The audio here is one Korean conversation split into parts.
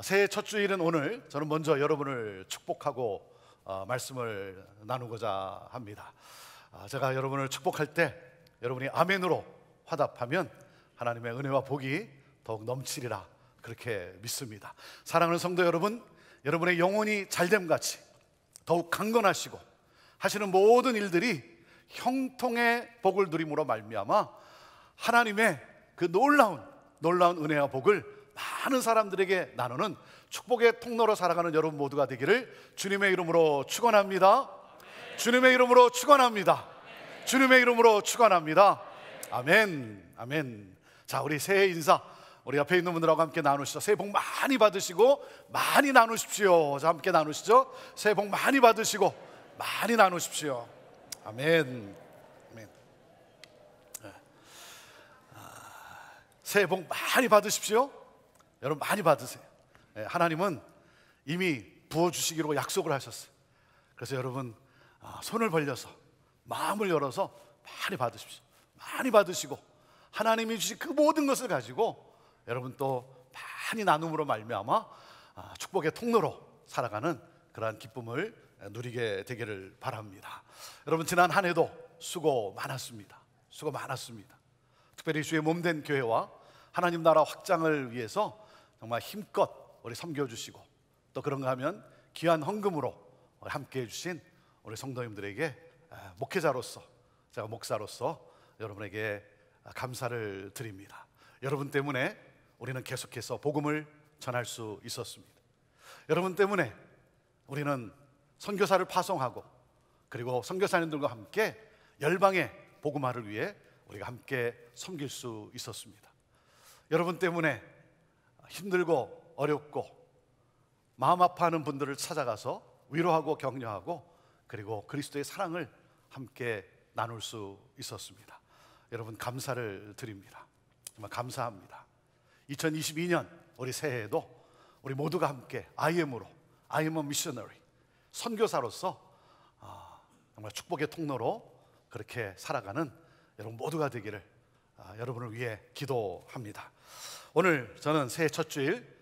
새해 첫 주일은 오늘 저는 먼저 여러분을 축복하고 말씀을 나누고자 합니다. 제가 여러분을 축복할 때 여러분이 아멘으로 화답하면 하나님의 은혜와 복이 더욱 넘치리라 그렇게 믿습니다. 사랑하는 성도 여러분, 여러분의 영혼이 잘됨같이 더욱 강건하시고 하시는 모든 일들이 형통의 복을 누림으로 말미암아 하나님의 그 놀라운 은혜와 복을 많은 사람들에게 나누는 축복의 통로로 살아가는 여러분 모두가 되기를 주님의 이름으로 축원합니다. 주님의 이름으로 축원합니다. 주님의 이름으로 축원합니다. 아멘. 아멘. 자, 우리 새해 인사 우리 옆에 있는 분들하고 함께 나누시죠. 새해 복 많이 받으시고 많이 나누십시오. 자, 함께 나누시죠. 새해 복 많이 받으시고 많이 나누십시오. 아멘. 아멘. 새해 복 많이 받으십시오. 여러분 많이 받으세요. 하나님은 이미 부어주시기로 약속을 하셨어요. 그래서 여러분 손을 벌려서 마음을 열어서 많이 받으십시오. 많이 받으시고 하나님이 주신 그 모든 것을 가지고 여러분 또 많이 나눔으로 말미암아 축복의 통로로 살아가는 그러한 기쁨을 누리게 되기를 바랍니다. 여러분 지난 한 해도 수고 많았습니다. 수고 많았습니다. 특별히 주의 몸된 교회와 하나님 나라 확장을 위해서 정말 힘껏 우리 섬겨주시고 또 그런가 하면 귀한 헌금으로 함께해 주신 우리 성도님들에게 목회자로서 제가 목사로서 여러분에게 감사를 드립니다. 여러분 때문에 우리는 계속해서 복음을 전할 수 있었습니다. 여러분 때문에 우리는 선교사를 파송하고 그리고 선교사님들과 함께 열방의 복음화를 위해 우리가 함께 섬길 수 있었습니다. 여러분 때문에 힘들고 어렵고 마음 아파하는 분들을 찾아가서 위로하고 격려하고 그리고 그리스도의 사랑을 함께 나눌 수 있었습니다. 여러분 감사를 드립니다. 정말 감사합니다. 2022년 우리 새해에도 우리 모두가 함께 I am a missionary 선교사로서 정말 축복의 통로로 그렇게 살아가는 여러분 모두가 되기를 여러분을 위해 기도합니다. 오늘 저는 새해 첫 주일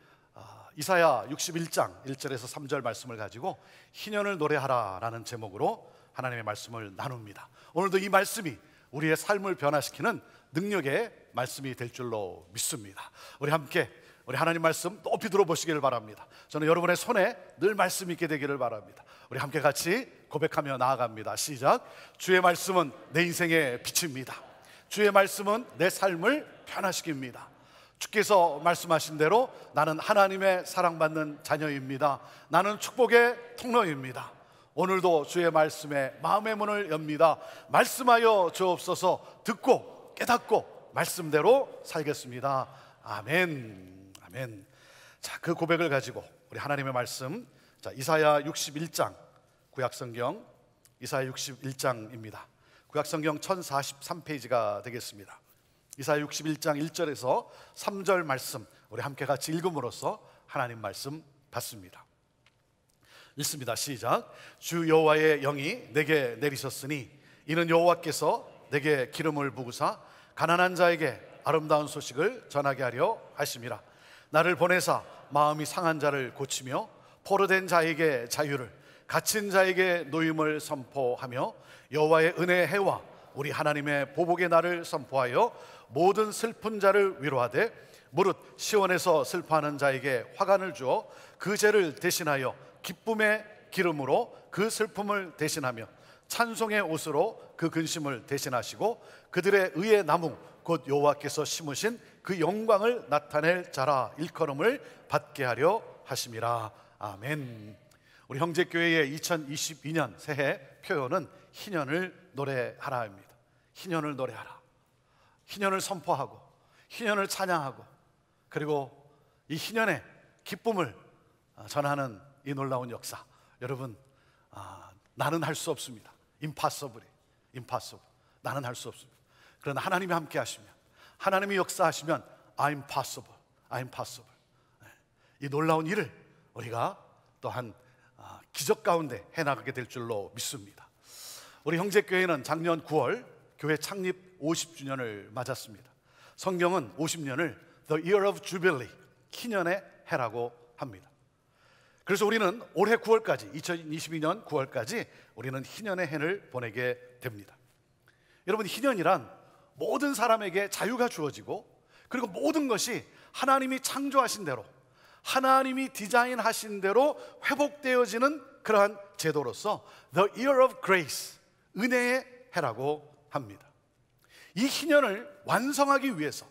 이사야 61장 1절에서 3절 말씀을 가지고 희년을 노래하라 라는 제목으로 하나님의 말씀을 나눕니다. 오늘도 이 말씀이 우리의 삶을 변화시키는 능력의 말씀이 될 줄로 믿습니다. 우리 함께 우리 하나님 말씀 높이 들어보시기를 바랍니다. 저는 여러분의 손에 늘 말씀이 있게 되기를 바랍니다. 우리 함께 같이 고백하며 나아갑니다. 시작. 주의 말씀은 내 인생의 빛입니다. 주의 말씀은 내 삶을 변화시킵니다. 주께서 말씀하신 대로 나는 하나님의 사랑받는 자녀입니다. 나는 축복의 통로입니다. 오늘도 주의 말씀에 마음의 문을 엽니다. 말씀하여 주옵소서. 듣고 깨닫고 말씀대로 살겠습니다. 아멘. 아멘. 자, 그 고백을 가지고 우리 하나님의 말씀, 자, 이사야 61장 구약성경 이사야 61장입니다. 구약성경 1043페이지가 되겠습니다. 이사야 61장 1절에서 3절 말씀 우리 함께 같이 읽음으로써 하나님 말씀 받습니다. 읽습니다. 시작. 주 여호와의 영이 내게 내리셨으니 이는 여호와께서 내게 기름을 부으사 가난한 자에게 아름다운 소식을 전하게 하려 하심이라. 나를 보내사 마음이 상한 자를 고치며 포로된 자에게 자유를 갇힌 자에게 노임을 선포하며 여호와의 은혜의 해와 우리 하나님의 보복의 날을 선포하여 모든 슬픈 자를 위로하되 무릇 시온에서 슬퍼하는 자에게 화관을 주어 그 죄를 대신하여 기쁨의 기름으로 그 슬픔을 대신하며 찬송의 옷으로 그 근심을 대신하시고 그들의 의의 나무 곧 여호와께서 심으신 그 영광을 나타낼 자라 일컬음을 받게 하려 하심이라. 아멘. 우리 형제교회의 2022년 새해 표현은 희년을 노래하라입니다. 희년을 노래하라. 희년을 선포하고 희년을 찬양하고 그리고 이 희년의 기쁨을 전하는 이 놀라운 역사. 여러분 나는 할 수 없습니다. impossible. 나는 할 수 없습니다. 그러나 하나님이 함께 하시면 하나님이 역사하시면 I'm possible. 이 놀라운 일을 우리가 또한 기적 가운데 해나가게 될 줄로 믿습니다. 우리 형제교회는 작년 9월 교회 창립 50주년을 맞았습니다. 성경은 50년을 The Year of Jubilee, 희년의 해라고 합니다. 그래서 우리는 올해 9월까지, 2022년 9월까지 우리는 희년의 해를 보내게 됩니다. 여러분, 희년이란 모든 사람에게 자유가 주어지고, 그리고 모든 것이 하나님이 창조하신 대로, 하나님이 디자인하신 대로 회복되어지는 그러한 제도로서 The Year of Grace, 은혜의 해라고 합니다. 이 희년을 완성하기 위해서,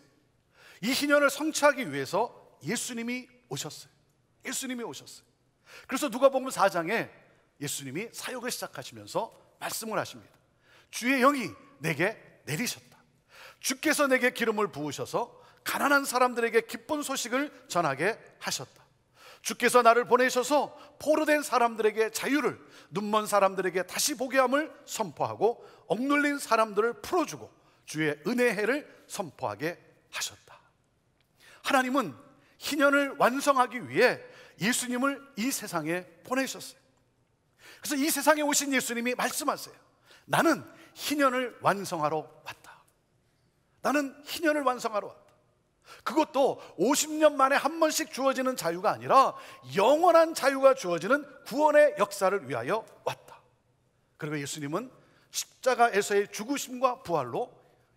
이 희년을 성취하기 위해서 예수님이 오셨어요. 예수님이 오셨어요. 그래서 누가복음 4장에 예수님이 사역을 시작하시면서 말씀을 하십니다. 주의 영이 내게 내리셨다. 주께서 내게 기름을 부으셔서 가난한 사람들에게 기쁜 소식을 전하게 하셨다. 주께서 나를 보내셔서 포로된 사람들에게 자유를, 눈먼 사람들에게 다시 보게 함을 선포하고, 억눌린 사람들을 풀어주고 주의 은혜의 해를 선포하게 하셨다. 하나님은 희년을 완성하기 위해 예수님을 이 세상에 보내셨어요. 그래서 이 세상에 오신 예수님이 말씀하세요. 나는 희년을 완성하러 왔다. 나는 희년을 완성하러 왔다. 그것도 50년 만에 한 번씩 주어지는 자유가 아니라 영원한 자유가 주어지는 구원의 역사를 위하여 왔다. 그리고 예수님은 십자가에서의 죽으심과 부활로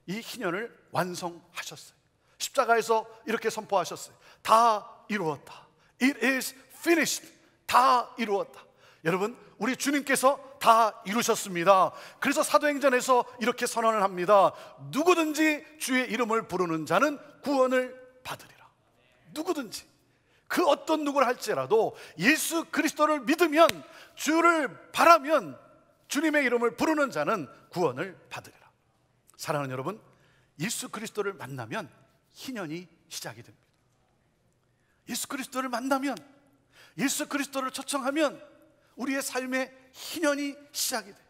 이 희년을 완성하셨어요. 십자가에서 이렇게 선포하셨어요. 다 이루었다. It is finished. 다 이루었다. 여러분, 우리 주님께서 다 이루셨습니다. 그래서 사도행전에서 이렇게 선언을 합니다. 누구든지 주의 이름을 부르는 자는 구원을 받으리라. 누구든지, 그 어떤 누구를 할지라도 예수 그리스도를 믿으면, 주를 바라면 주님의 이름을 부르는 자는 구원을 받으리라. 사랑하는 여러분, 예수 그리스도를 만나면 희년이 시작이 됩니다. 예수 그리스도를 만나면, 예수 그리스도를 초청하면 우리의 삶의 희년이 시작이 돼요.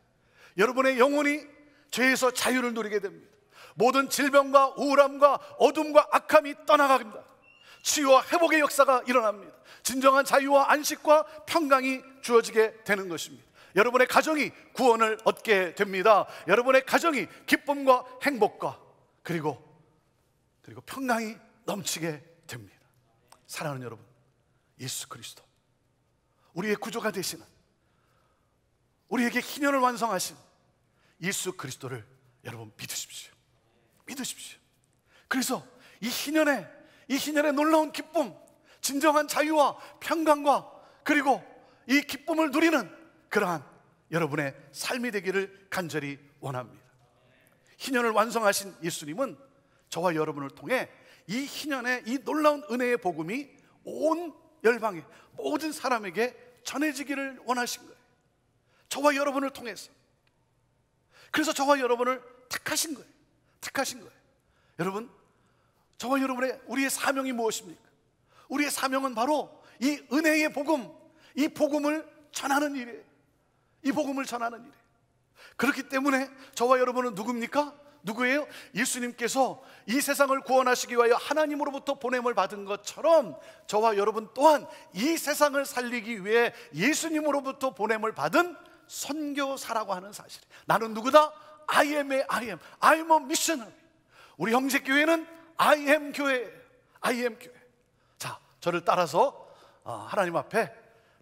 여러분의 영혼이 죄에서 자유를 누리게 됩니다. 모든 질병과 우울함과 어둠과 악함이 떠나갑니다. 치유와 회복의 역사가 일어납니다. 진정한 자유와 안식과 평강이 주어지게 되는 것입니다. 여러분의 가정이 구원을 얻게 됩니다. 여러분의 가정이 기쁨과 행복과 그리고 평강이 넘치게 됩니다. 사랑하는 여러분, 예수 그리스도, 우리의 구조가 되시는, 우리에게 희년을 완성하신 예수 그리스도를 여러분 믿으십시오. 믿으십시오. 그래서 이 희년의 놀라운 기쁨, 진정한 자유와 평강과 그리고 이 기쁨을 누리는 그러한 여러분의 삶이 되기를 간절히 원합니다. 희년을 완성하신 예수님은 저와 여러분을 통해 이 희년의 이 놀라운 은혜의 복음이 온 열방의 모든 사람에게 전해지기를 원하신 거예요. 저와 여러분을 통해서. 그래서 저와 여러분을 택하신 거예요. 택하신 거예요. 여러분, 저와 여러분의 우리의 사명이 무엇입니까? 우리의 사명은 바로 이 은혜의 복음, 이 복음을 전하는 일이에요. 이 복음을 전하는 일이에요. 그렇기 때문에 저와 여러분은 누굽니까? 누구예요? 예수님께서 이 세상을 구원하시기 위하여 하나님으로부터 보냄을 받은 것처럼 저와 여러분 또한 이 세상을 살리기 위해 예수님으로부터 보냄을 받은 선교사라고 하는 사실. 나는 누구다? I am a missionary. 우리 형제교회는 I am 교회예요. I am 교회. 자, 저를 따라서 하나님 앞에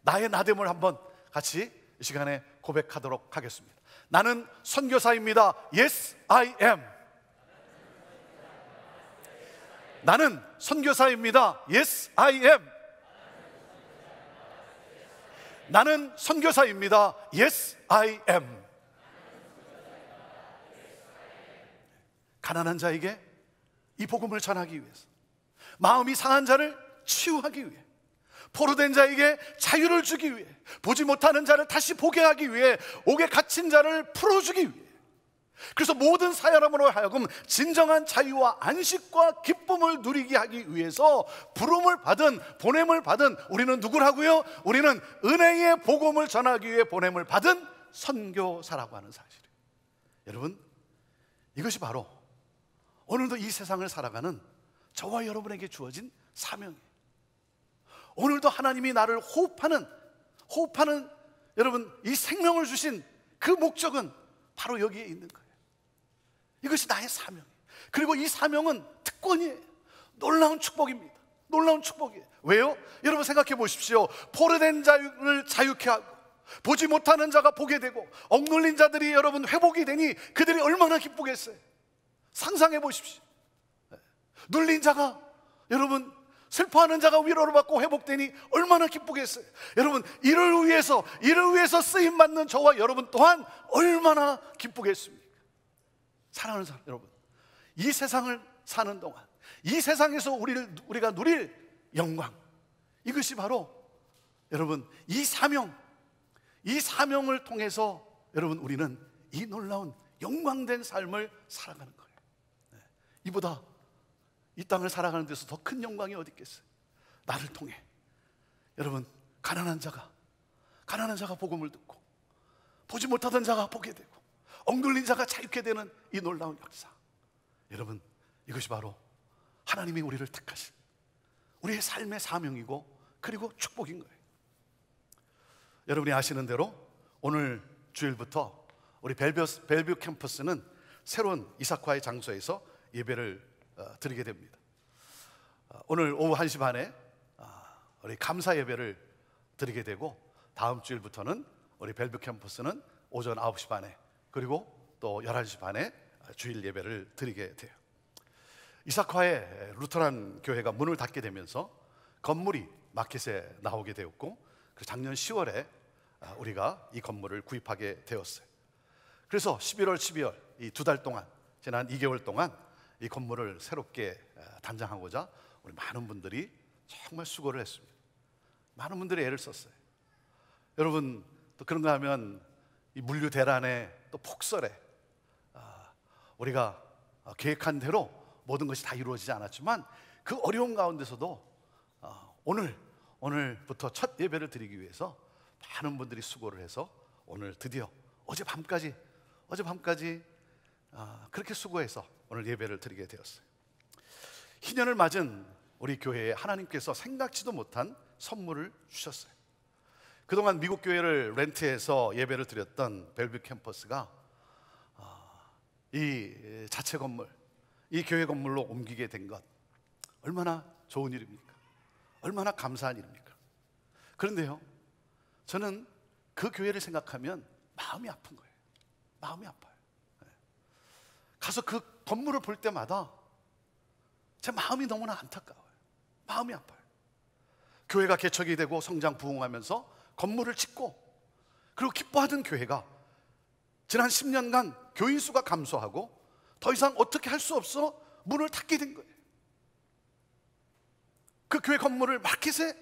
나의 나됨을 한번 같이 이 시간에 고백하도록 하겠습니다. 나는 선교사입니다. Yes, I am. 나는 선교사입니다. Yes, I am. 나는 선교사입니다. Yes, I am. 가난한 자에게 이 복음을 전하기 위해서, 마음이 상한 자를 치유하기 위해, 포로된 자에게 자유를 주기 위해, 보지 못하는 자를 다시 보게 하기 위해, 옥에 갇힌 자를 풀어주기 위해, 그래서 모든 사람으로 하여금 진정한 자유와 안식과 기쁨을 누리게 하기 위해서 부름을 받은, 보냄을 받은 우리는 누구라고요? 우리는 은혜의 복음을 전하기 위해 보냄을 받은 선교사라고 하는 사실이에요. 여러분, 이것이 바로 오늘도 이 세상을 살아가는 저와 여러분에게 주어진 사명이에요. 오늘도 하나님이 나를 호흡하는 여러분 이 생명을 주신 그 목적은 바로 여기에 있는 거예요. 이것이 나의 사명이에요. 그리고 이 사명은 특권이에요. 놀라운 축복입니다. 놀라운 축복이에요. 왜요? 여러분 생각해 보십시오. 포로된 자를 자유케 하고 보지 못하는 자가 보게 되고 억눌린 자들이 여러분 회복이 되니 그들이 얼마나 기쁘겠어요. 상상해 보십시오. 눌린 자가, 여러분 슬퍼하는 자가 위로를 받고 회복되니 얼마나 기쁘겠어요. 여러분 이를 위해서 쓰임받는 저와 여러분 또한 얼마나 기쁘겠습니까? 사랑하는 사람 여러분, 이 세상을 사는 동안 이 세상에서 우리가 누릴 영광, 이것이 바로 여러분 이 사명을 통해서 여러분 우리는 이 놀라운 영광된 삶을 살아가는 거예요. 이보다 이 땅을 살아가는 데서 더 큰 영광이 어디 있겠어요? 나를 통해 여러분 가난한 자가 복음을 듣고 보지 못하던 자가 보게 되고 억눌린 자가 자유케 되는 이 놀라운 역사, 여러분 이것이 바로 하나님이 우리를 택하신 우리의 삶의 사명이고 그리고 축복인 거예요. 여러분이 아시는 대로 오늘 주일부터 우리 벨뷰 캠퍼스는 새로운 이삭화의 장소에서 예배를 드리게 됩니다. 오늘 오후 1시 반에 우리 감사 예배를 드리게 되고 다음 주일부터는 우리 벨뷰 캠퍼스는 오전 9시 반에 그리고 또 11시 반에 주일 예배를 드리게 돼요. 이삭화의 루터란 교회가 문을 닫게 되면서 건물이 마켓에 나오게 되었고 그 작년 10월에 우리가 이 건물을 구입하게 되었어요. 그래서 11월, 12월 이 2달 동안, 지난 2개월 동안 이 건물을 새롭게 단장하고자 우리 많은 분들이 정말 수고를 했습니다. 많은 분들이 애를 썼어요. 여러분 또 그런가 하면 이 물류 대란에 또 폭설에 우리가 계획한 대로 모든 것이 다 이루어지지 않았지만 그 어려운 가운데서도 오늘부터 첫 예배를 드리기 위해서 많은 분들이 수고를 해서 오늘 드디어 어젯밤까지 그렇게 수고해서 오늘 예배를 드리게 되었어요. 희년을 맞은 우리 교회에 하나님께서 생각지도 못한 선물을 주셨어요. 그동안 미국 교회를 렌트해서 예배를 드렸던 벨뷰 캠퍼스가 이 자체 건물, 이 교회 건물로 옮기게 된 것, 얼마나 좋은 일입니까? 얼마나 감사한 일입니까? 그런데요, 저는 그 교회를 생각하면 마음이 아픈 거예요. 마음이 아파요. 가서 그 건물을 볼 때마다 제 마음이 너무나 안타까워요. 마음이 아파요. 교회가 개척이 되고 성장 부흥하면서 건물을 짓고 그리고 기뻐하던 교회가 지난 10년간 교인 수가 감소하고 더 이상 어떻게 할 수 없어 문을 닫게 된 거예요. 그 교회 건물을 마켓에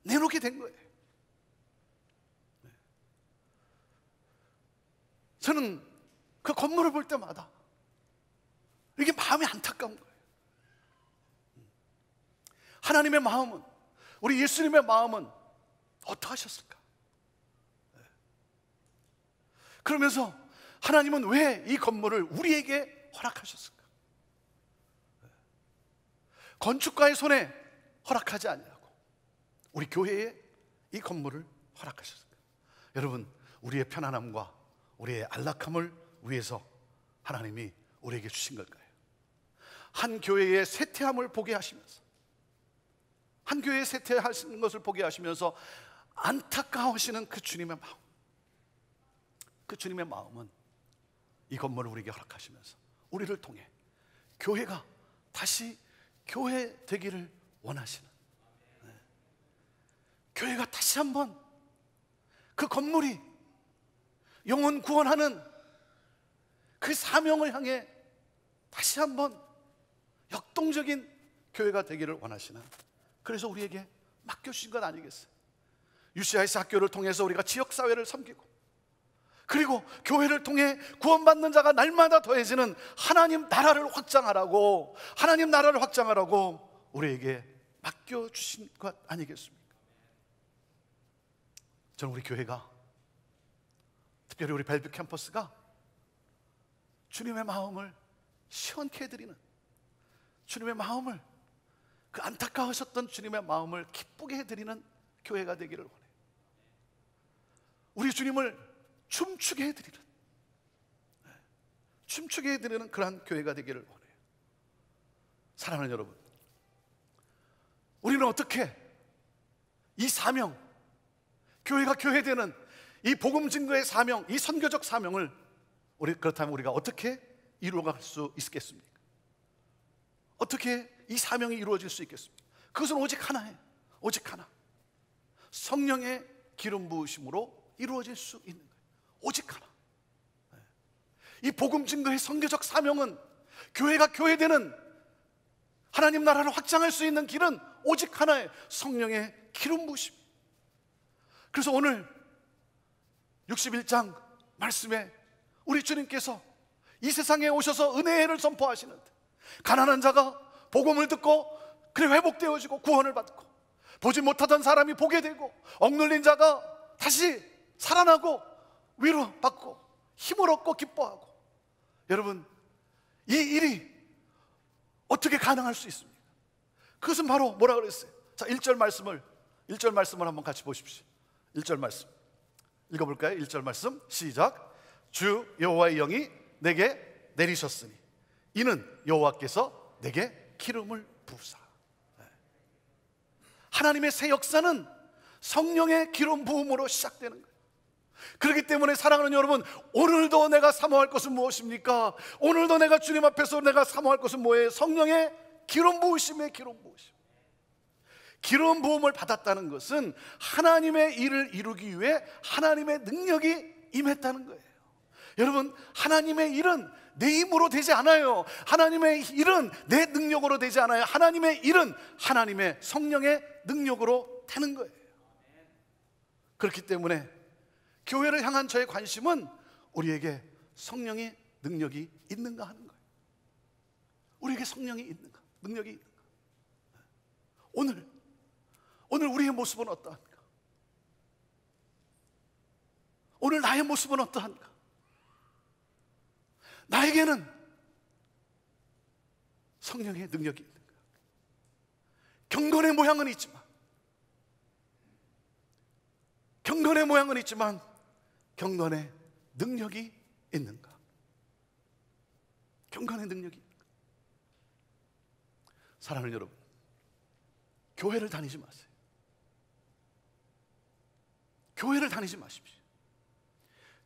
내놓게 된 거예요. 저는 그 건물을 볼 때마다 이게 마음이 안타까운 거예요. 하나님의 마음은, 우리 예수님의 마음은 어떠하셨을까? 그러면서 하나님은 왜 이 건물을 우리에게 허락하셨을까? 건축가의 손에 허락하지 아니하고 우리 교회에 이 건물을 허락하셨을까? 여러분, 우리의 편안함과 우리의 안락함을 위해서 하나님이 우리에게 주신 걸까요? 한 교회의 쇠퇴함을 보게 하시면서, 한 교회의 쇠퇴하시는 것을 보게 하시면서 안타까워하시는 그 주님의 마음, 그 주님의 마음은 이 건물을 우리에게 허락하시면서 우리를 통해 교회가 다시 교회 되기를 원하시는, 교회가 다시 한번 그 건물이 영혼 구원하는 그 사명을 향해 다시 한번 역동적인 교회가 되기를 원하시는, 그래서 우리에게 맡겨주신 것 아니겠어요? UCIS 학교를 통해서 우리가 지역사회를 섬기고 그리고 교회를 통해 구원받는 자가 날마다 더해지는 하나님 나라를 확장하라고, 하나님 나라를 확장하라고 우리에게 맡겨주신 것 아니겠습니까? 저는 우리 교회가, 특별히 우리 벨뷰 캠퍼스가 주님의 마음을 시원케 해드리는, 주님의 마음을, 그 안타까우셨던 주님의 마음을 기쁘게 해드리는 교회가 되기를 원해요. 우리 주님을 춤추게 해드리는, 춤추게 해드리는 그러한 교회가 되기를 원해요. 사랑하는 여러분, 우리는 어떻게 이 사명, 교회가 교회되는 이 복음 증거의 사명, 이 선교적 사명을 그렇다면 우리가 어떻게 이루어갈 수 있겠습니까? 어떻게 이 사명이 이루어질 수 있겠습니까? 그것은 오직 하나예요. 오직 하나. 성령의 기름 부으심으로 이루어질 수 있는 거예요. 오직 하나. 이 복음 증거의 선교적 사명은, 교회가 교회되는 하나님 나라를 확장할 수 있는 길은 오직 하나예요. 성령의 기름 부으심. 그래서 오늘 61장 말씀에 우리 주님께서 이 세상에 오셔서 은혜를 선포하시는데, 가난한 자가 복음을 듣고 그래 회복되어지고 구원을 받고, 보지 못하던 사람이 보게 되고, 억눌린 자가 다시 살아나고 위로받고 힘을 얻고 기뻐하고. 여러분, 이 일이 어떻게 가능할 수 있습니까? 그것은 바로 뭐라 그랬어요? 자, 1절 말씀을 한번 같이 보십시오. 1절 말씀 읽어볼까요? 1절 말씀 시작. 주 여호와의 영이 내게 내리셨으니 이는 여호와께서 내게 기름을 부으사. 하나님의 새 역사는 성령의 기름 부음으로 시작되는 거예요. 그렇기 때문에 사랑하는 여러분, 오늘도 내가 사모할 것은 무엇입니까? 오늘도 내가 주님 앞에서 내가 사모할 것은 뭐예요? 성령의 기름 부으심의 기름 부으심. 기름 부음을 받았다는 것은 하나님의 일을 이루기 위해 하나님의 능력이 임했다는 거예요. 여러분, 하나님의 일은 내 힘으로 되지 않아요. 하나님의 일은 내 능력으로 되지 않아요. 하나님의 일은 하나님의 성령의 능력으로 되는 거예요. 그렇기 때문에 교회를 향한 저의 관심은 우리에게 성령의 능력이 있는가 하는 거예요. 우리에게 성령이 있는가, 능력이 있는가. 오늘 우리의 모습은 어떠한가? 오늘 나의 모습은 어떠한가? 나에게는 성령의 능력이 있는가? 경건의 모양은 있지만, 경건의 능력이 있는가? 경건의 능력이 있는가? 사랑하는 여러분, 교회를 다니지 마세요. 교회를 다니지 마십시오.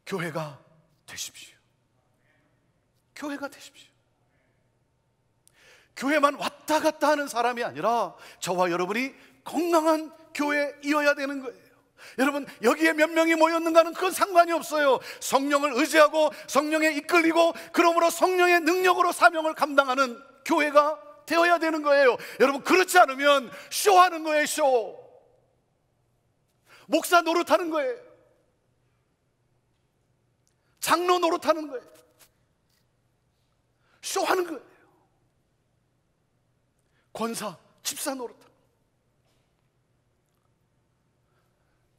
교회가 되십시오. 교회가 되십시오. 교회만 왔다 갔다 하는 사람이 아니라 저와 여러분이 건강한 교회이어야 되는 거예요. 여러분, 여기에 몇 명이 모였는가는 그건 상관이 없어요. 성령을 의지하고 성령에 이끌리고, 그러므로 성령의 능력으로 사명을 감당하는 교회가 되어야 되는 거예요. 여러분, 그렇지 않으면 쇼하는 거예요. 쇼. 목사 노릇하는 거예요. 장로 노릇하는 거예요. 쇼하는 거예요. 권사, 집사 노릇하는 거예요.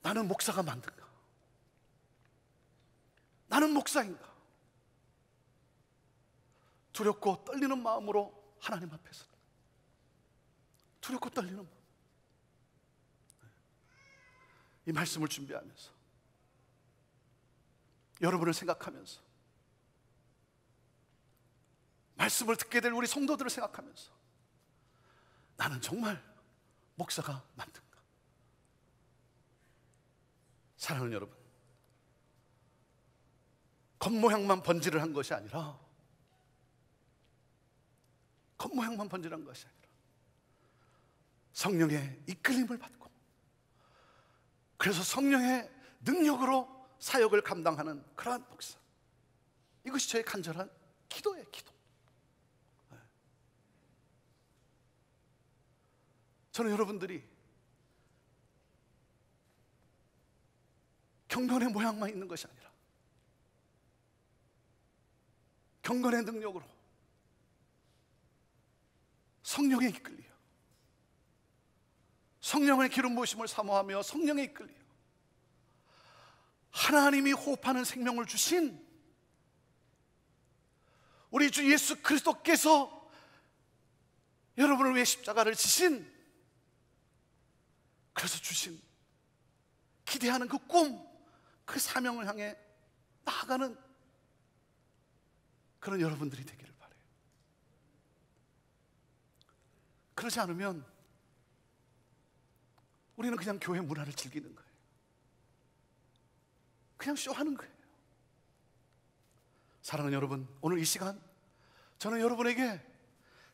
나는 목사가 맞는가? 나는 목사인가? 두렵고 떨리는 마음으로 하나님 앞에서, 두렵고 떨리는 마음, 이 말씀을 준비하면서, 여러분을 생각하면서, 말씀을 듣게 될 우리 성도들을 생각하면서, 나는 정말 목사가 맞는가? 사랑하는 여러분, 겉모양만 번지를 한 것이 아니라, 겉모양만 번지를 한 것이 아니라 성령의 이끌림을 받고, 그래서 성령의 능력으로 사역을 감당하는 그러한 목사, 이것이 저의 간절한 기도예요. 기도. 저는 여러분들이 경건의 모양만 있는 것이 아니라 경건의 능력으로 성령에 이끌려, 성령의 기름 부으심을 사모하며 성령에 이끌려 하나님이 호흡하는 생명을 주신 우리 주 예수 그리스도께서 여러분을 위해 십자가를 지신, 그래서 주신 기대하는 그 꿈, 그 사명을 향해 나아가는 그런 여러분들이 되기를 바라요. 그러지 않으면 우리는 그냥 교회 문화를 즐기는 거예요. 그냥 쇼하는 거예요. 사랑하는 여러분, 오늘 이 시간 저는 여러분에게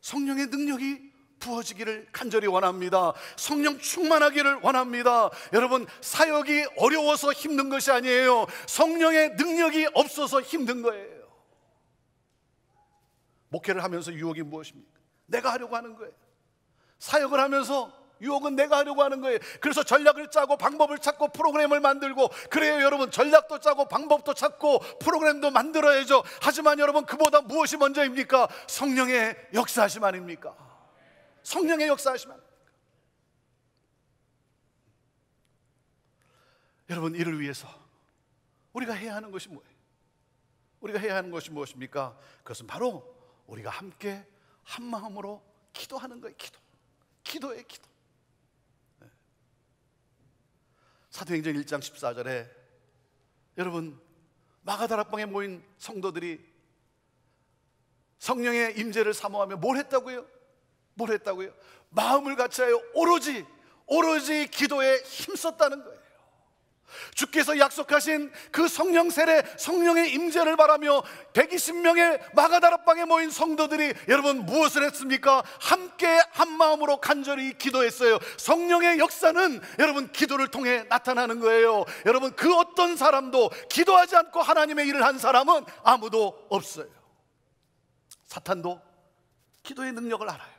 성령의 능력이 부어지기를 간절히 원합니다. 성령 충만하기를 원합니다. 여러분, 사역이 어려워서 힘든 것이 아니에요. 성령의 능력이 없어서 힘든 거예요. 목회를 하면서 유혹이 무엇입니까? 내가 하려고 하는 거예요. 사역을 하면서 유혹은 내가 하려고 하는 거예요. 그래서 전략을 짜고 방법을 찾고 프로그램을 만들고, 그래요 여러분, 전략도 짜고 방법도 찾고 프로그램도 만들어야죠. 하지만 여러분, 그보다 무엇이 먼저입니까? 성령의 역사하심 아닙니까? 성령의 역사하심 아닙니까? 여러분, 이를 위해서 우리가 해야 하는 것이 뭐예요? 우리가 해야 하는 것이 무엇입니까? 그것은 바로 우리가 함께 한 마음으로 기도하는 거예요. 기도예요, 기도. 사도행전 1장 14절에 여러분, 마가다락방에 모인 성도들이 성령의 임재를 사모하며 뭘 했다고요? 뭘 했다고요? 마음을 같이하여 오로지 기도에 힘썼다는 거예요. 주께서 약속하신 그 성령 세례, 성령의 임재를 바라며 120명의 마가다락방에 모인 성도들이 여러분 무엇을 했습니까? 함께 한 마음으로 간절히 기도했어요. 성령의 역사는 여러분 기도를 통해 나타나는 거예요. 여러분, 그 어떤 사람도 기도하지 않고 하나님의 일을 한 사람은 아무도 없어요. 사탄도 기도의 능력을 알아요.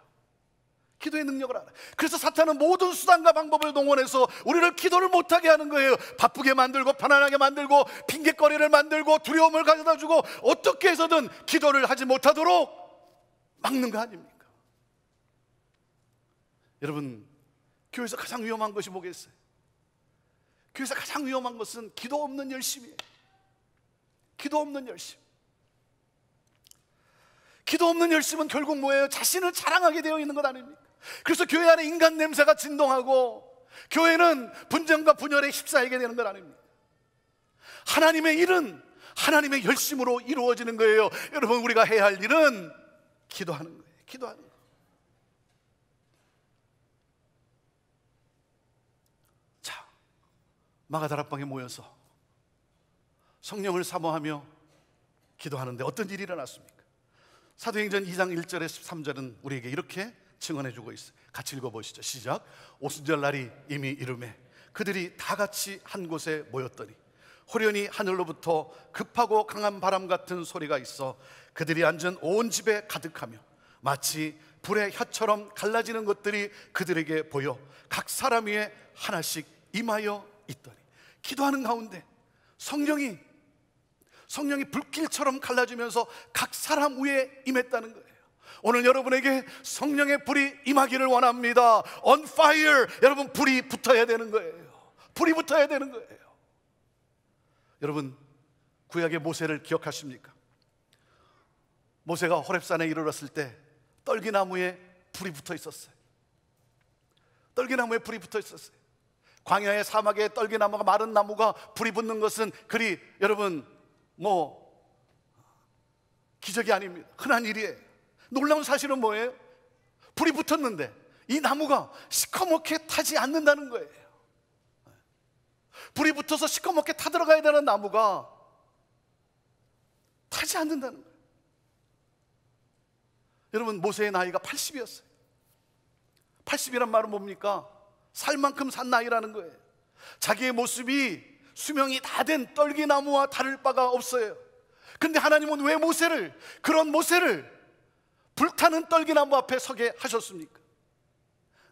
기도의 능력을 알아요. 그래서 사탄은 모든 수단과 방법을 동원해서 우리를 기도를 못하게 하는 거예요. 바쁘게 만들고 편안하게 만들고 핑계거리를 만들고 두려움을 가져다 주고 어떻게 해서든 기도를 하지 못하도록 막는 거 아닙니까? 여러분, 교회에서 가장 위험한 것이 뭐겠어요? 교회에서 가장 위험한 것은 기도 없는 열심이에요. 기도 없는 열심. 기도 없는 열심은 결국 뭐예요? 자신을 자랑하게 되어 있는 것 아닙니까? 그래서 교회 안에 인간 냄새가 진동하고 교회는 분쟁과 분열에 휩싸이게 되는 것 아닙니까? 하나님의 일은 하나님의 열심으로 이루어지는 거예요. 여러분, 우리가 해야 할 일은 기도하는 거예요. 기도하는 거예요. 자, 마가다락방에 모여서 성령을 사모하며 기도하는데 어떤 일이 일어났습니까? 사도행전 2장 1절에 13절은 우리에게 이렇게 증언해주고 있어요. 같이 읽어보시죠. 시작. 오순절 날이 이미 이르매 그들이 다 같이 한 곳에 모였더니 호련히 하늘로부터 급하고 강한 바람 같은 소리가 있어 그들이 앉은 온 집에 가득하며 마치 불의 혀처럼 갈라지는 것들이 그들에게 보여 각 사람 위에 하나씩 임하여 있더니, 기도하는 가운데 성령이 불길처럼 갈라지면서 각 사람 위에 임했다는 거예요. 오늘 여러분에게 성령의 불이 임하기를 원합니다. On fire. 여러분, 불이 붙어야 되는 거예요. 불이 붙어야 되는 거예요. 여러분, 구약의 모세를 기억하십니까? 모세가 호렙산에 이르렀을 때 떨기나무에 불이 붙어 있었어요. 떨기나무에 불이 붙어 있었어요. 광야의 사막에 떨기나무가, 마른 나무가 불이 붙는 것은 그리 여러분 기적이 아닙니다. 흔한 일이에요. 놀라운 사실은 뭐예요? 불이 붙었는데 이 나무가 시커멓게 타지 않는다는 거예요. 불이 붙어서 시커멓게 타들어가야 되는 나무가 타지 않는다는 거예요. 여러분, 모세의 나이가 80이었어요 80이란 말은 뭡니까? 살 만큼 산 나이라는 거예요. 자기의 모습이 수명이 다 된 떨기나무와 다를 바가 없어요. 근데 하나님은 왜 그런 모세를 불타는 떨기나무 앞에 서게 하셨습니까?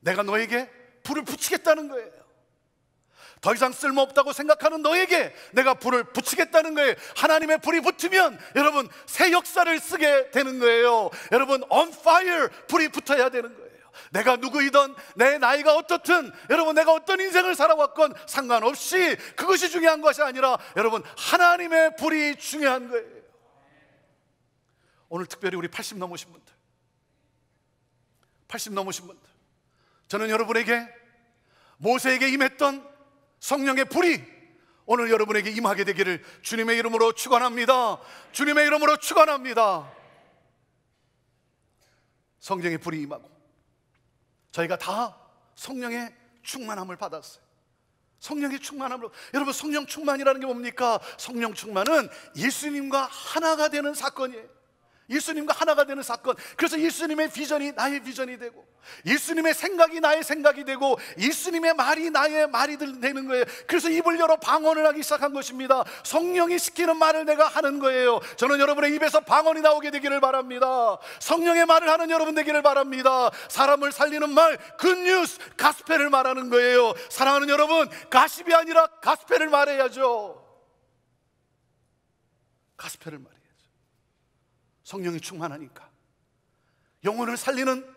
내가 너에게 불을 붙이겠다는 거예요. 더 이상 쓸모없다고 생각하는 너에게 내가 불을 붙이겠다는 거예요. 하나님의 불이 붙으면 여러분 새 역사를 쓰게 되는 거예요. 여러분, on fire, 불이 붙어야 되는 거예요. 내가 누구이든 내 나이가 어떻든 여러분 내가 어떤 인생을 살아왔건 상관없이 그것이 중요한 것이 아니라 여러분 하나님의 불이 중요한 거예요. 오늘 특별히 우리 80 넘으신 분들, 저는 여러분에게 모세에게 임했던 성령의 불이 오늘 여러분에게 임하게 되기를 주님의 이름으로 축원합니다. 주님의 이름으로 축원합니다. 성령의 불이 임하고 저희가 다 성령의 충만함을 받았어요. 성령의 충만함으로. 여러분, 성령 충만이라는 게 뭡니까? 성령 충만은 예수님과 하나가 되는 사건이에요. 예수님과 하나가 되는 사건. 그래서 예수님의 비전이 나의 비전이 되고, 예수님의 생각이 나의 생각이 되고, 예수님의 말이 나의 말이 되는 거예요. 그래서 입을 열어 방언을 하기 시작한 것입니다. 성령이 시키는 말을 내가 하는 거예요. 저는 여러분의 입에서 방언이 나오게 되기를 바랍니다. 성령의 말을 하는 여러분 되기를 바랍니다. 사람을 살리는 말, 굿뉴스, 가스펠을 말하는 거예요. 사랑하는 여러분, 가십이 아니라 가스펠을 말해야죠. 가스펠을 말해야죠. 성령이 충만하니까 영혼을 살리는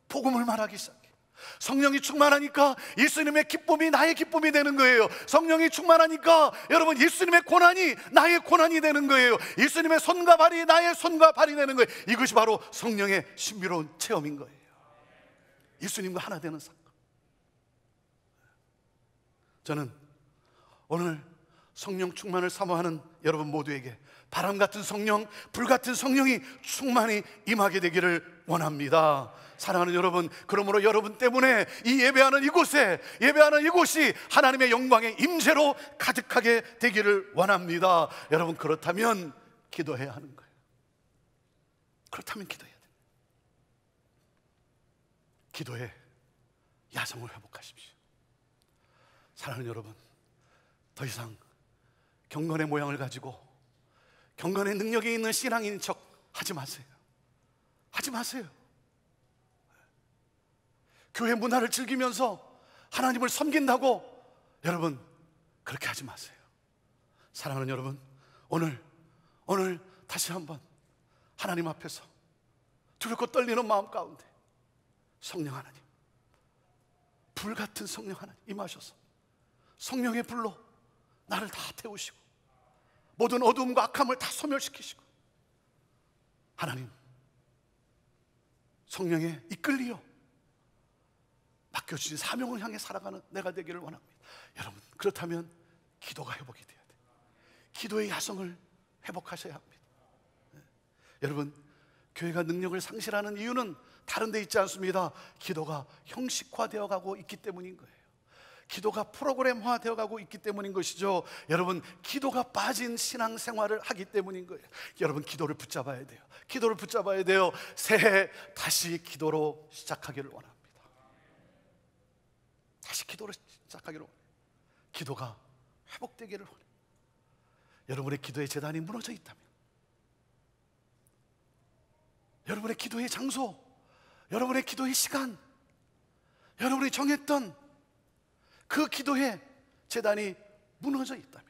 복음을 말하기 시작해요. 성령이 충만하니까 예수님의 기쁨이 나의 기쁨이 되는 거예요. 성령이 충만하니까 여러분, 예수님의 고난이 나의 고난이 되는 거예요. 예수님의 손과 발이 나의 손과 발이 되는 거예요. 이것이 바로 성령의 신비로운 체험인 거예요. 예수님과 하나 되는 사건. 저는 오늘 성령 충만을 사모하는 여러분 모두에게 바람 같은 성령, 불 같은 성령이 충만히 임하게 되기를 원합니다. 사랑하는 여러분, 그러므로 여러분 때문에 이 예배하는 이곳이 하나님의 영광의 임재로 가득하게 되기를 원합니다. 여러분, 그렇다면 기도해야 하는 거예요. 그렇다면 기도해야 돼요. 기도해 야성을 회복하십시오. 사랑하는 여러분, 더 이상 경건의 모양을 가지고 경건의 능력이 있는 신앙인 척 하지 마세요. 하지 마세요. 교회 문화를 즐기면서 하나님을 섬긴다고 여러분 그렇게 하지 마세요. 사랑하는 여러분, 오늘 다시 한번 하나님 앞에서 두렵고 떨리는 마음 가운데 성령 하나님, 불같은 성령 하나님 임하셔서 성령의 불로 나를 다 태우시고 모든 어두움과 악함을 다 소멸시키시고, 하나님 성령에 이끌리어 맡겨주신 사명을 향해 살아가는 내가 되기를 원합니다. 여러분, 그렇다면 기도가 회복이 돼야 돼요. 기도의 야성을 회복하셔야 합니다. 여러분, 교회가 능력을 상실하는 이유는 다른 데 있지 않습니다. 기도가 형식화되어 가고 있기 때문인 거예요. 기도가 프로그램화 되어 가고 있기 때문인 것이죠. 여러분, 기도가 빠진 신앙생활을 하기 때문인 거예요. 여러분, 기도를 붙잡아야 돼요. 기도를 붙잡아야 돼요. 새해 다시 기도로 시작하기를 원합니다. 다시 기도로 시작하기를 원해요. 기도가 회복되기를 원해요. 여러분의 기도의 재단이 무너져 있다면, 여러분의 기도의 장소, 여러분의 기도의 시간, 여러분이 정했던 그 기도의 재단이 무너져 있다면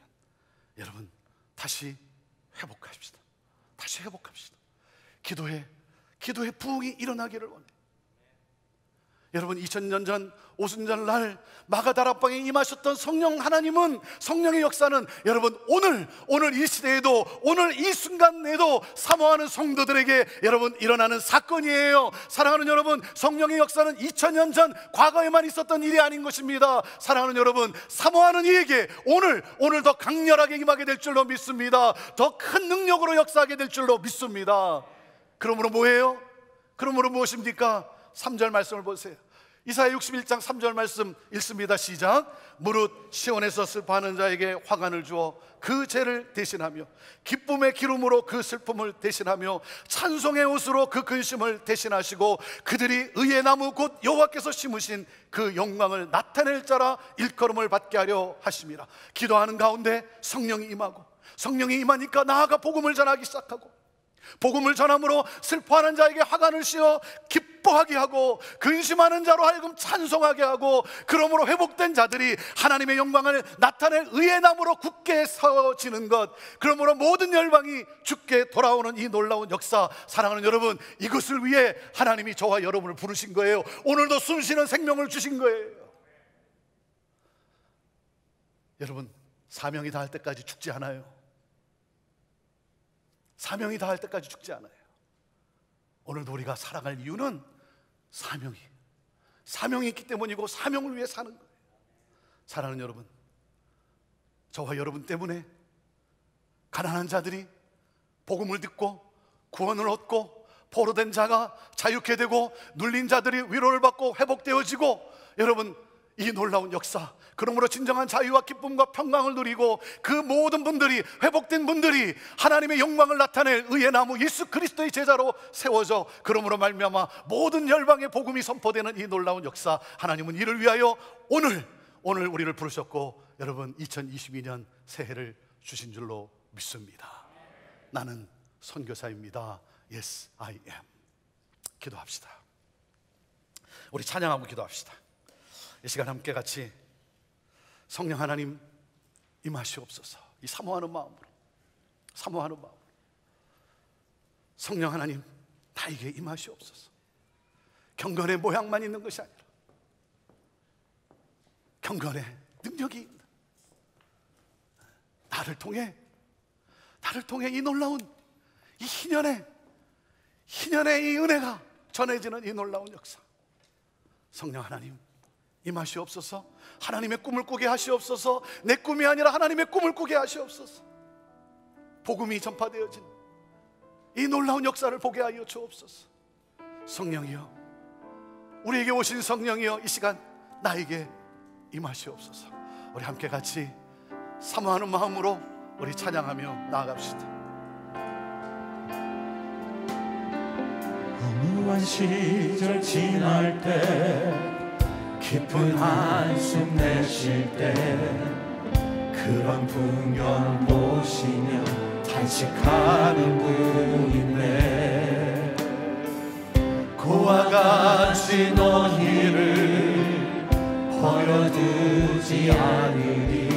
여러분 다시 회복합시다. 다시 회복합시다. 기도의 부흥이 일어나기를 원해요. 여러분, 2000년 전 오순절날 마가다락방에 임하셨던 성령 하나님은, 성령의 역사는 여러분 오늘 이 시대에도, 오늘 이 순간 내도 사모하는 성도들에게 여러분 일어나는 사건이에요. 사랑하는 여러분, 성령의 역사는 2000년 전 과거에만 있었던 일이 아닌 것입니다. 사랑하는 여러분, 사모하는 이에게 오늘 더 강렬하게 임하게 될 줄로 믿습니다. 더 큰 능력으로 역사하게 될 줄로 믿습니다. 그러므로 뭐예요? 그러므로 무엇입니까? 3절 말씀을 보세요. 이사야 61장 3절 말씀 읽습니다. 시작. 무릇 시온에서 슬퍼하는 자에게 화관을 주어 그 죄를 대신하며 기쁨의 기름으로 그 슬픔을 대신하며 찬송의 옷으로 그 근심을 대신하시고 그들이 의의 나무 곧 여호와께서 심으신 그 영광을 나타낼 자라 일컬음을 받게 하려 하심이라. 기도하는 가운데 성령이 임하고, 성령이 임하니까 나아가 복음을 전하기 시작하고, 복음을 전함으로 슬퍼하는 자에게 화관을 씌워 기뻐하게 하고, 근심하는 자로 하여금 찬송하게 하고, 그러므로 회복된 자들이 하나님의 영광을 나타낼 의의 나무로 굳게 서지는 것, 그러므로 모든 열방이 주께 돌아오는 이 놀라운 역사. 사랑하는 여러분, 이것을 위해 하나님이 저와 여러분을 부르신 거예요. 오늘도 숨쉬는 생명을 주신 거예요. 여러분, 사명이 다할 때까지 죽지 않아요. 사명이 다할 때까지 죽지 않아요. 오늘도 우리가 살아갈 이유는 사명이 있기 때문이고, 사명을 위해 사는 거예요. 사랑하는 여러분, 저와 여러분 때문에 가난한 자들이 복음을 듣고 구원을 얻고, 포로된 자가 자유케 되고, 눌린 자들이 위로를 받고 회복되어지고, 여러분 이 놀라운 역사, 그러므로 진정한 자유와 기쁨과 평강을 누리고 그 모든 분들이, 회복된 분들이 하나님의 영광을 나타낼 의의 나무 예수 그리스도의 제자로 세워져, 그러므로 말미암아 모든 열방의 복음이 선포되는 이 놀라운 역사, 하나님은 이를 위하여 오늘 우리를 부르셨고, 여러분 2022년 새해를 주신 줄로 믿습니다. 나는 선교사입니다. Yes, I am. 기도합시다. 우리 찬양하고 기도합시다. 이 시간 함께 같이 성령 하나님 임하시옵소서. 이 사모하는 마음으로 성령 하나님 나에게 임하시옵소서. 경건의 모양만 있는 것이 아니라 경건의 능력이 있는, 나를 통해 이 놀라운 이 희년의 이 은혜가 전해지는 이 놀라운 역사, 성령 하나님 임하시옵소서. 하나님의 꿈을 꾸게 하시옵소서. 내 꿈이 아니라 하나님의 꿈을 꾸게 하시옵소서. 복음이 전파되어진 이 놀라운 역사를 보게 하여 주옵소서. 성령이여, 우리에게 오신 성령이여, 이 시간 나에게 임하시옵소서. 우리 함께 같이 사모하는 마음으로 우리 찬양하며 나아갑시다. 허무한 시절 지날 때, 깊은 한숨 내쉴 때, 그런 풍경 보시며 탄식하는 분인데, 그와 같이 너희를 버려두지 않으리.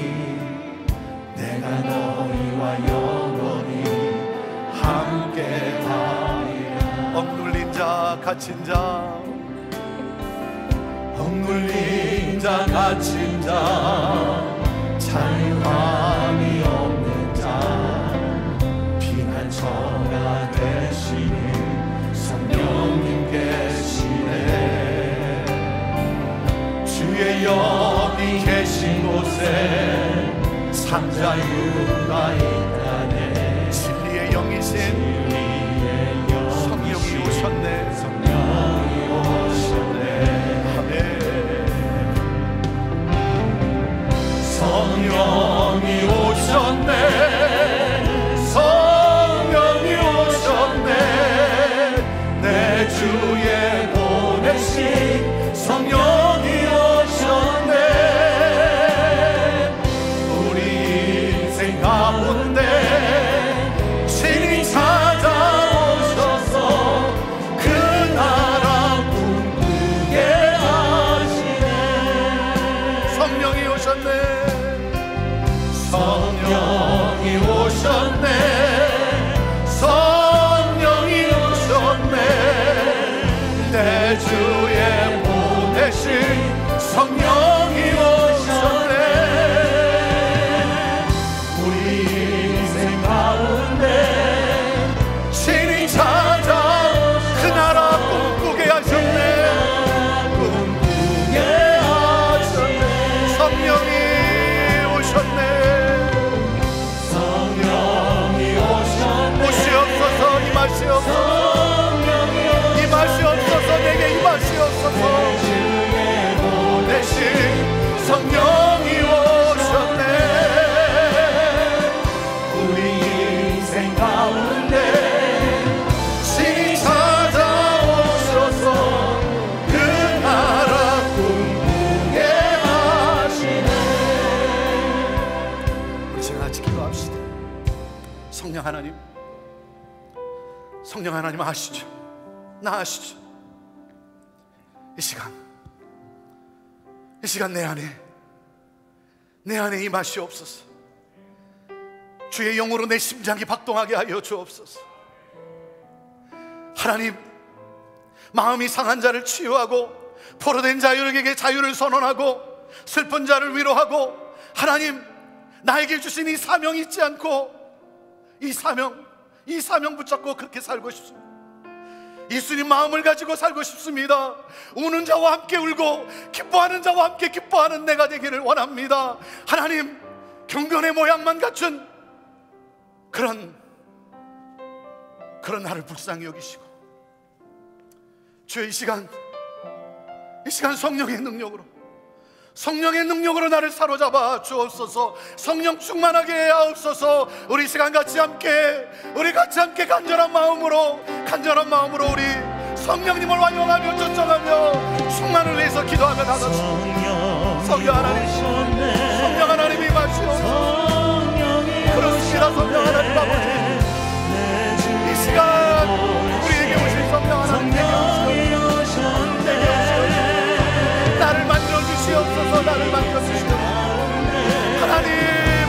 내가 너희와 영원히 함께하리라. 억눌린 자, 갇힌 자, 억눌린 자, 갇힌 자, 자유함이 없는 자, 피난처가 되시는 성령님 계시네. 주의 영이 계신 곳에 참 자유가 있다네. 진리의 영이신 성령이 오셨네. 성령이 오셨네. 성령이 오셨네. 내 주에 보내신 성령이 오셨네. 우리 인생 가운데 친히 찾아오셔서 그 나라 꿈꾸게 하시네. 성령이 오셨네. 성령이 오셨네. 성령이 오셨네. 내 주에 보내신 성령이 오셨네. 우리 인생 가운데 친히 찾아 그 나라 꿈꾸게 하셨네. 꿈꾸게 하셨네. 성령이 오셨네. 오시옵소서. 임하시옵소서. 내게 임하시옵소서. 보내신 성령이 오셨네. 우리 인생 가운데 친히 찾아오셔서 그 나라 꿈꾸게 하시네. 우리 지금 같이 기도합시다. 성령 하나님, 성령 하나님 아시죠? 나 아시죠? 이 시간 내 안에 임하시옵소서. 주의 영으로 내 심장이 박동하게 하여 주옵소서. 하나님, 마음이 상한 자를 치유하고 포로된 자들에게 자유를 선언하고 슬픈 자를 위로하고, 하나님 나에게 주신 이 사명이 있지 않고 이 사명 붙잡고 그렇게 살고 싶습니다. 예수님 마음을 가지고 살고 싶습니다. 우는 자와 함께 울고 기뻐하는 자와 함께 기뻐하는 내가 되기를 원합니다. 하나님, 경건의 모양만 갖춘 그런 나를 불쌍히 여기시고, 주의 이 시간 성령의 능력으로 성령의 능력으로 나를 사로잡아 주옵소서. 성령 충만하게 해 하옵소서. 우리 시간 같이 함께 간절한 마음으로 우리 성령님을 완용하며 초청하며 충만을 위해서 기도하며 나가시옵소서. 성령 하나님이 임하시옵소서. 그렇습니다. 성령 하나님 아버지, 이 시간 우리에게 오신 성령 하나님 내게 오시옵소서. 나를 만들어주시옵소서. 나를 만들어주시옵소서. 하나님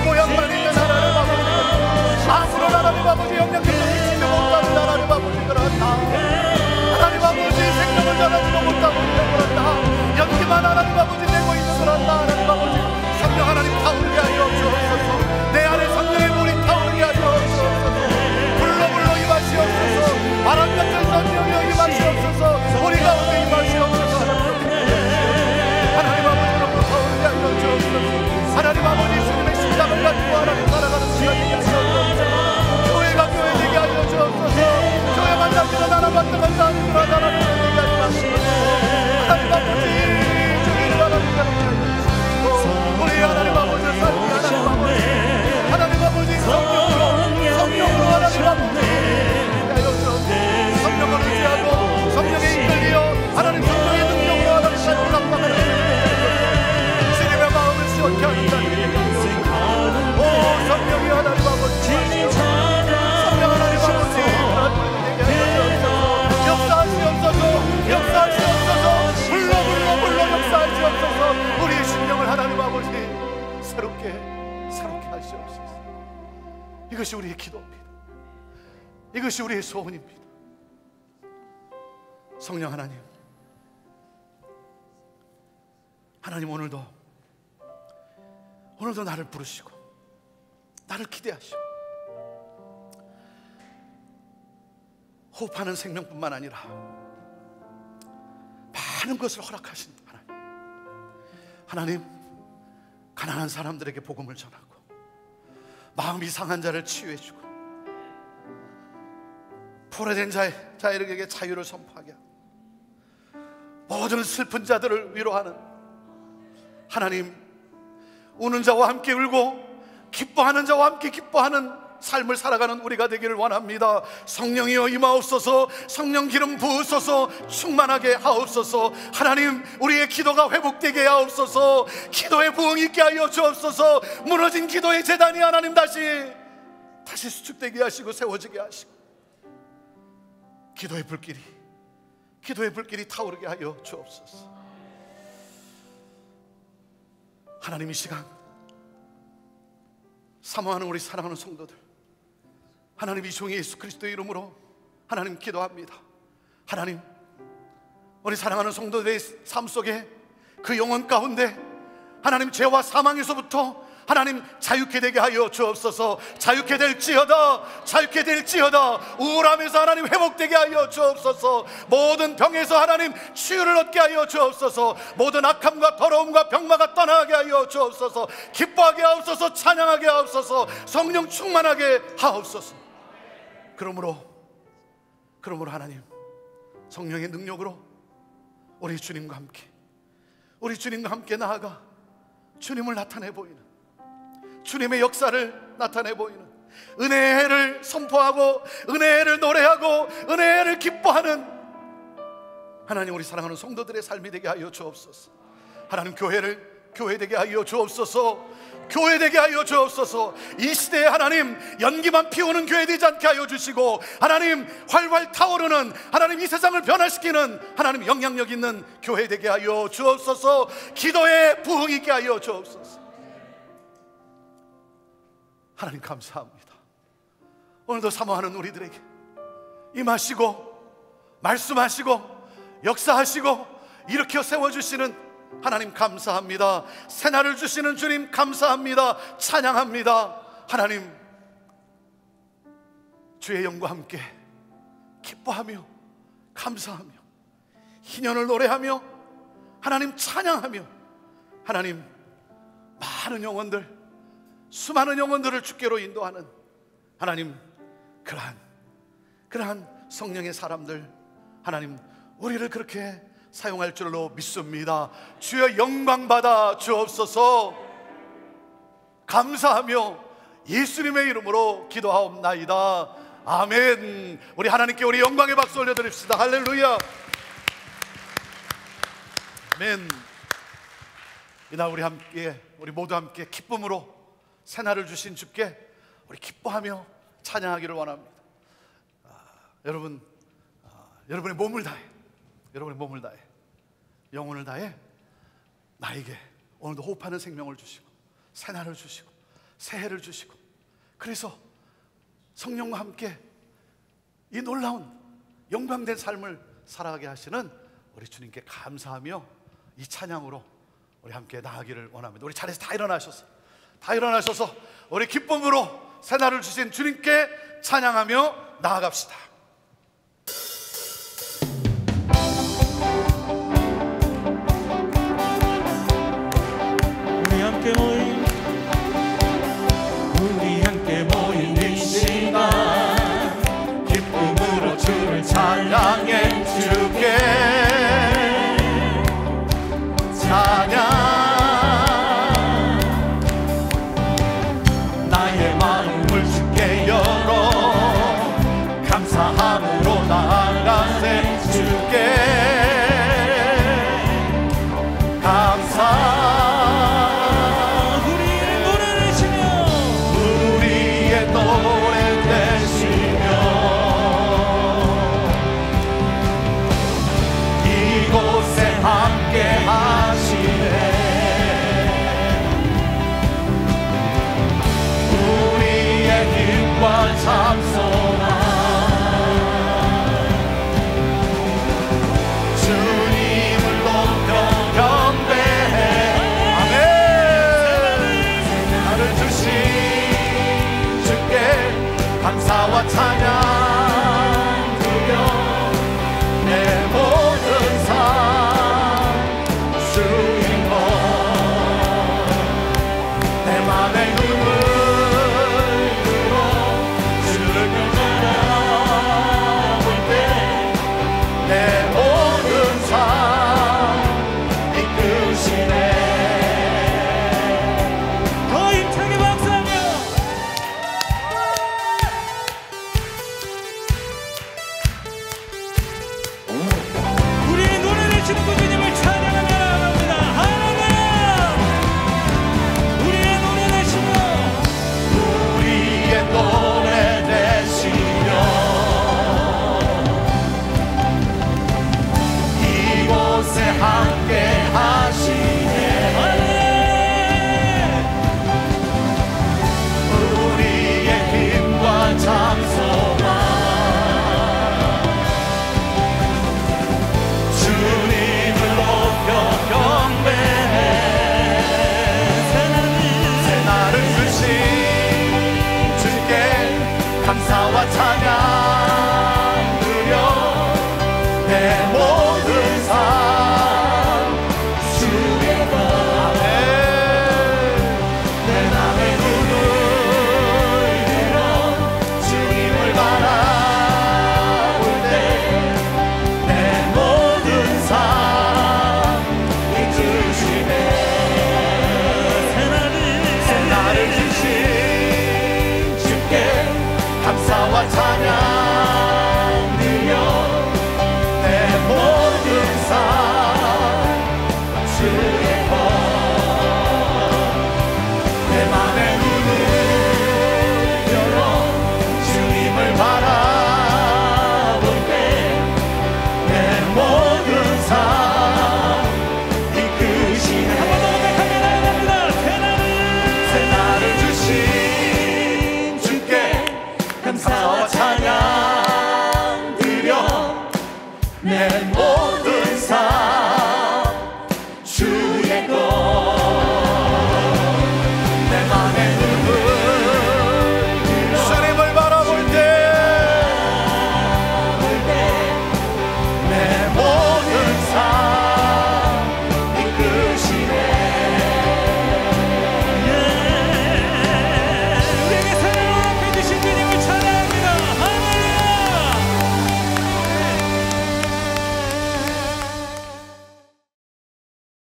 모양만 있는 하나님 아버지, 아무런 하나님 아버지 영향력도 미치지 못하는 하나님 아버지 그렇다. 하나님 아버지 생명을 전하지도 못하고 그렇다. 연기만 하나님 아버지 내고 있는 그렇다. 하나님 아버지 성령 하나님 타오르게 하여 주옵소서. 내 안에 성령의 물이 타오르게 하여 주옵소서. 불로 임하시옵소서. 바람 같은 성령이여 임하시옵소서. 우리 가운데 임하시옵소서. 하나님 아버지로 타오르게 하여 주옵소서. 하나님 아버지 주님의 심장을 가지고 하나님 살아가는 시간 되게 하여 주옵소서. 교회가 교회 되게 하여 주옵소서. 교회 만나기는 나라 만나는 하나님 하나님 되게 하여 주옵소서. 하나님 아버지 주님을 하나님 되게 하여 주옵소서. 우리 하나님 아버지 살기 하나님 아버지 성령으로 하나님 아버지 하여 주옵소서. 성령을 의지하고 성령에 이끌려 하나님 성령의 능력으로 하나님 삶을 감당하는 주님의 마음을 시원케 하는 오 성령이 하나님 아버지 성령 하나님 아버지 역사하시옵소서. 불러 역사하시옵소서. 우리의 심령을 하나님 아버지 새롭게 하시옵소서. 이것이 우리의 기도입니다. 이것이 우리의 소원입니다. 성령 하나님, 오늘도 나를 부르시고 나를 기대하시고 호흡하는 생명뿐만 아니라 많은 것을 허락하신 하나님, 가난한 사람들에게 복음을 전하고 마음이 상한 자를 치유해주고 포로된 자들에게 자유를 선포하게 하고 모든 슬픈 자들을 위로하는 하나님, 우는 자와 함께 울고 기뻐하는 자와 함께 기뻐하는 삶을 살아가는 우리가 되기를 원합니다. 성령이여 임하옵소서. 성령 기름 부으소서. 충만하게 하옵소서. 하나님, 우리의 기도가 회복되게 하옵소서. 기도의 부흥이 있게 하여 주옵소서. 무너진 기도의 재단이 하나님 다시 수축되게 하시고 세워지게 하시고 기도의 불길이 타오르게 하여 주옵소서. 하나님, 이 시간 사모하는 우리 사랑하는 성도들, 하나님 이 종이 예수 그리스도의 이름으로 하나님 기도합니다. 하나님, 우리 사랑하는 성도들의 삶 속에 그 영혼 가운데 하나님 죄와 사망에서부터 하나님 자유케 되게 하여 주옵소서. 자유케 될지어다. 우울함에서 하나님 회복되게 하여 주옵소서. 모든 병에서 하나님 치유를 얻게 하여 주옵소서. 모든 악함과 더러움과 병마가 떠나게 하여 주옵소서. 기뻐하게 하옵소서. 찬양하게 하옵소서. 성령 충만하게 하옵소서. 그러므로 하나님, 성령의 능력으로 우리 주님과 함께 나아가 주님을 나타내 보이는, 주님의 역사를 나타내 보이는, 은혜의 해를 선포하고 은혜의 해를 노래하고 은혜의 해를 기뻐하는 하나님, 우리 사랑하는 성도들의 삶이 되게 하여 주옵소서. 하나님, 교회 되게 하여 주옵소서. 교회 되게 하여 주옵소서. 이 시대에 하나님 연기만 피우는 교회 되지 않게 하여 주시고, 하나님 활활 타오르는, 하나님 이 세상을 변화시키는 하나님 영향력 있는 교회 되게 하여 주옵소서. 기도의 부흥 있게 하여 주옵소서. 하나님 감사합니다. 오늘도 사모하는 우리들에게 임하시고 말씀하시고 역사하시고 일으켜 세워주시는 하나님 감사합니다. 새날을 주시는 주님 감사합니다. 찬양합니다. 하나님, 주의 영과 함께 기뻐하며 감사하며 희년을 노래하며 하나님 찬양하며 하나님 많은 영혼들, 수많은 영혼들을 주께로 인도하는 하나님, 그러한 성령의 사람들, 하나님 우리를 그렇게 사용할 줄로 믿습니다. 주여 영광 받아 주옵소서. 감사하며 예수님의 이름으로 기도하옵나이다. 아멘. 우리 하나님께 우리 영광의 박수 올려드립시다. 할렐루야. 아멘. 이날 우리 모두 함께 기쁨으로 새날을 주신 주께 우리 기뻐하며 찬양하기를 원합니다. 여러분의 몸을 다해, 영혼을 다해 나에게 오늘도 호흡하는 생명을 주시고 새날을 주시고 새해를 주시고, 그래서 성령과 함께 이 놀라운 영광된 삶을 살아가게 하시는 우리 주님께 감사하며 이 찬양으로 우리 함께 나아가기를 원합니다. 우리 자리에서 다 일어나셔서 우리 기쁨으로 새날을 주신 주님께 찬양하며 나아갑시다. 우리 함께 모인 이 시간 기쁨으로 주를 찬양해 주게. 찬양, 나의 마음을 주께 열어 감사함으로 나아가세 주께. 감사, 우리의 힘과 참